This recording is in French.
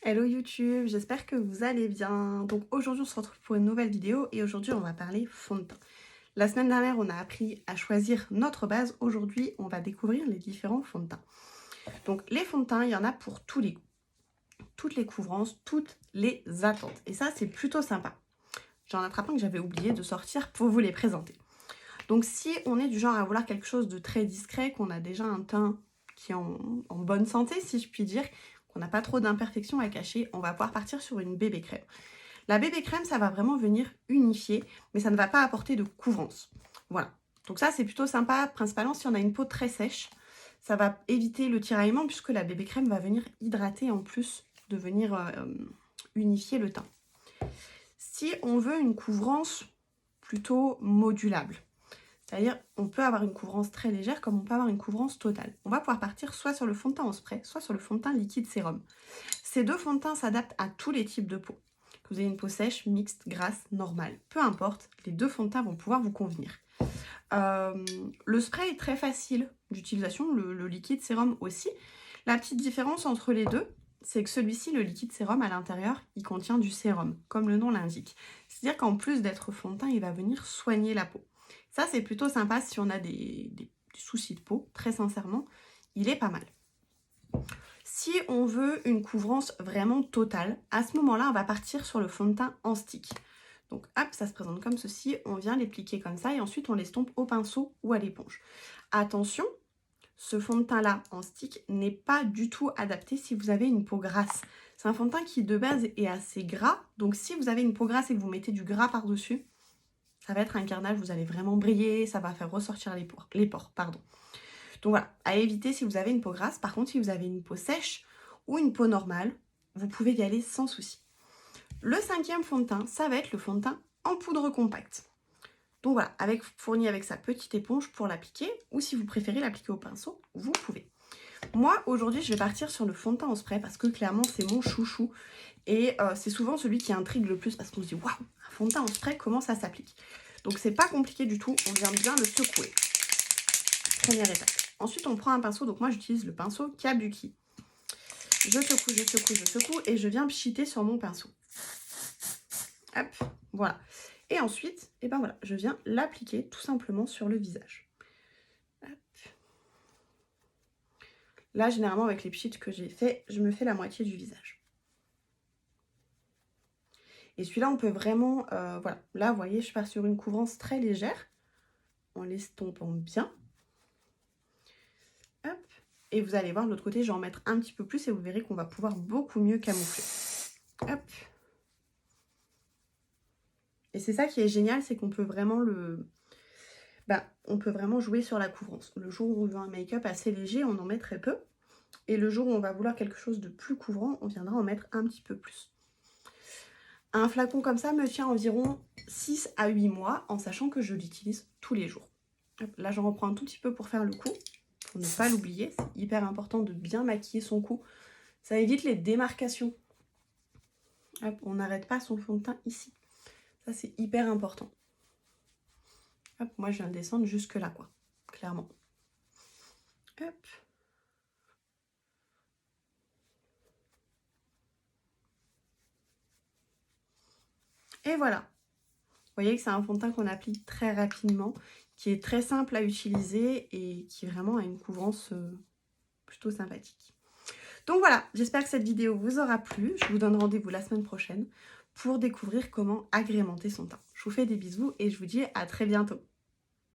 Hello YouTube, j'espère que vous allez bien. Donc aujourd'hui on se retrouve pour une nouvelle vidéo et aujourd'hui on va parler fond de teint. La semaine dernière on a appris à choisir notre base, aujourd'hui on va découvrir les différents fonds de teint. Donc les fonds de teint, il y en a pour tous les goûts, toutes les couvrances, toutes les attentes. Et ça c'est plutôt sympa. J'en attrape un que j'avais oublié de sortir pour vous les présenter. Donc si on est du genre à vouloir quelque chose de très discret, qu'on a déjà un teint qui est en bonne santé si je puis dire, qu'on n'a pas trop d'imperfections à cacher, on va pouvoir partir sur une bébé crème. La bébé crème, ça va vraiment venir unifier, mais ça ne va pas apporter de couvrance. Voilà. Donc ça, c'est plutôt sympa, principalement si on a une peau très sèche. Ça va éviter le tiraillement puisque la bébé crème va venir hydrater en plus de venir unifier le teint. Si on veut une couvrance plutôt modulable, c'est-à-dire on peut avoir une couvrance très légère comme on peut avoir une couvrance totale. On va pouvoir partir soit sur le fond de teint en spray, soit sur le fond de teint liquide sérum. Ces deux fonds de teint s'adaptent à tous les types de peau. Que vous ayez une peau sèche, mixte, grasse, normale, peu importe, les deux fonds de teint vont pouvoir vous convenir. Le spray est très facile d'utilisation, le liquide sérum aussi. La petite différence entre les deux, c'est que celui-ci, le liquide sérum, à l'intérieur, il contient du sérum, comme le nom l'indique. C'est-à-dire qu'en plus d'être fond de teint, il va venir soigner la peau. Ça, c'est plutôt sympa si on a des soucis de peau, très sincèrement, il est pas mal. Si on veut une couvrance vraiment totale, à ce moment-là, on va partir sur le fond de teint en stick. Donc hop, ça se présente comme ceci, on vient l'appliquer comme ça et ensuite on l'estompe au pinceau ou à l'éponge. Attention, ce fond de teint-là en stick n'est pas du tout adapté si vous avez une peau grasse. C'est un fond de teint qui de base est assez gras, donc si vous avez une peau grasse et que vous mettez du gras par-dessus, ça va être un carnage, vous allez vraiment briller, ça va faire ressortir les pores, pardon. Donc voilà, à éviter si vous avez une peau grasse. Par contre, si vous avez une peau sèche ou une peau normale, vous pouvez y aller sans souci. Le cinquième fond de teint, ça va être le fond de teint en poudre compacte. Donc voilà, fourni avec sa petite éponge pour l'appliquer, ou si vous préférez l'appliquer au pinceau, vous pouvez. Moi, aujourd'hui, je vais partir sur le fond de teint en spray parce que clairement, c'est mon chouchou. Et c'est souvent celui qui intrigue le plus parce qu'on se dit, waouh, un fond de teint en spray, comment ça s'applique? Donc c'est pas compliqué du tout, on vient bien le secouer. Première étape. Ensuite, on prend un pinceau, donc moi j'utilise le pinceau Kabuki. Je secoue et je viens pchiter sur mon pinceau. Hop, voilà. Et ensuite, et ben voilà, je viens l'appliquer tout simplement sur le visage. Hop. Là, généralement, avec les pchits que j'ai fait, je me fais la moitié du visage. Et celui-là, on peut vraiment, voilà. Là, vous voyez, je pars sur une couvrance très légère, en l'estompant bien. Hop. Et vous allez voir de l'autre côté, je vais en mettre un petit peu plus et vous verrez qu'on va pouvoir beaucoup mieux camoufler. Hop. Et c'est ça qui est génial, c'est qu'on peut vraiment on peut vraiment jouer sur la couvrance. Le jour où on veut un make-up assez léger, on en met très peu. Et le jour où on va vouloir quelque chose de plus couvrant, on viendra en mettre un petit peu plus. Un flacon comme ça me tient environ 6 à 8 mois, en sachant que je l'utilise tous les jours. Hop, là, j'en reprends un tout petit peu pour faire le coup, pour ne pas l'oublier. C'est hyper important de bien maquiller son cou. Ça évite les démarcations. Hop, on n'arrête pas son fond de teint ici. Ça, c'est hyper important. Hop, moi, je viens de descendre jusque là, quoi. Clairement. Hop. Et voilà. Vous voyez que c'est un fond de teint qu'on applique très rapidement, qui est très simple à utiliser et qui vraiment a une couvrance plutôt sympathique. Donc voilà, j'espère que cette vidéo vous aura plu. Je vous donne rendez-vous la semaine prochaine pour découvrir comment agrémenter son teint. Je vous fais des bisous et je vous dis à très bientôt.